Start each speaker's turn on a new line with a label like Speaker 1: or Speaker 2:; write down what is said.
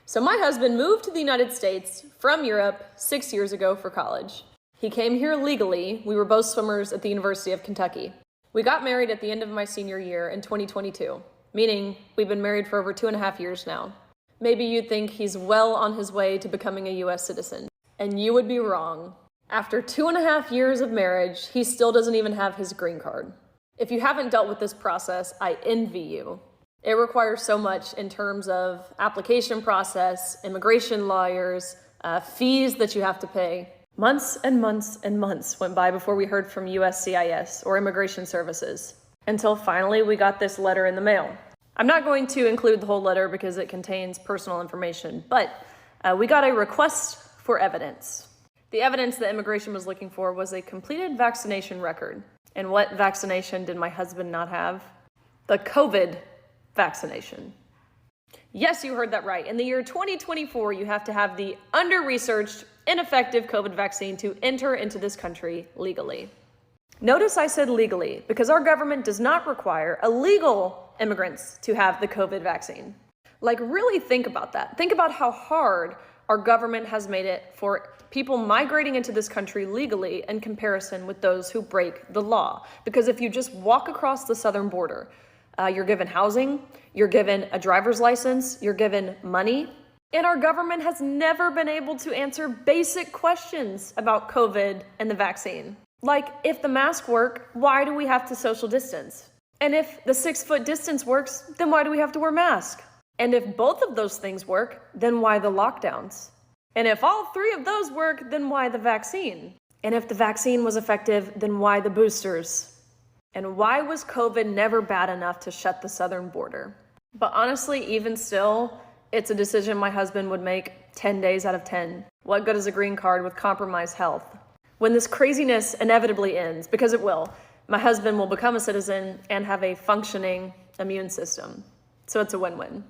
Speaker 1: So my husband moved to the United States from Europe 6 years ago for college. He came here legally. We were both swimmers at the University of Kentucky. We got married at the end of my senior year in 2022, meaning we've been married for over 2.5 years now. Maybe you'd think he's well on his way to becoming a US citizen, and you would be wrong. After 2.5 years of marriage, he still doesn't even have his green card. If you haven't dealt with this process, I envy you. It requires so much in terms of application process, immigration lawyers, fees that you have to pay. Months and months and months went by before we heard from USCIS or Immigration Services, until finally we got this letter in the mail. I'm not going to include the whole letter because it contains personal information, but we got a request for evidence. The evidence that immigration was looking for was a completed vaccination record. And what vaccination did my husband not have? The COVID vaccination. Yes, you heard that right. In the year 2024, you have to have the under-researched, ineffective COVID vaccine to enter into this country legally. Notice I said legally, because our government does not require illegal immigrants to have the COVID vaccine. Like, really think about that. Think about how hard our government has made it for people migrating into this country legally in comparison with those who break the law. Because if you just walk across the southern border, you're given housing, you're given a driver's license, you're given money, and our government has never been able to answer basic questions about COVID and the vaccine. Like, if the masks work, why do we have to social distance? And if the 6-foot distance works, then why do we have to wear masks? And if both of those things work, then why the lockdowns? And if all three of those work, then why the vaccine? And if the vaccine was effective, then why the boosters? And why was COVID never bad enough to shut the southern border? But honestly, even still, it's a decision my husband would make 10 days out of 10. What good is a green card with compromised health? When this craziness inevitably ends, because it will, my husband will become a citizen and have a functioning immune system. So it's a win-win.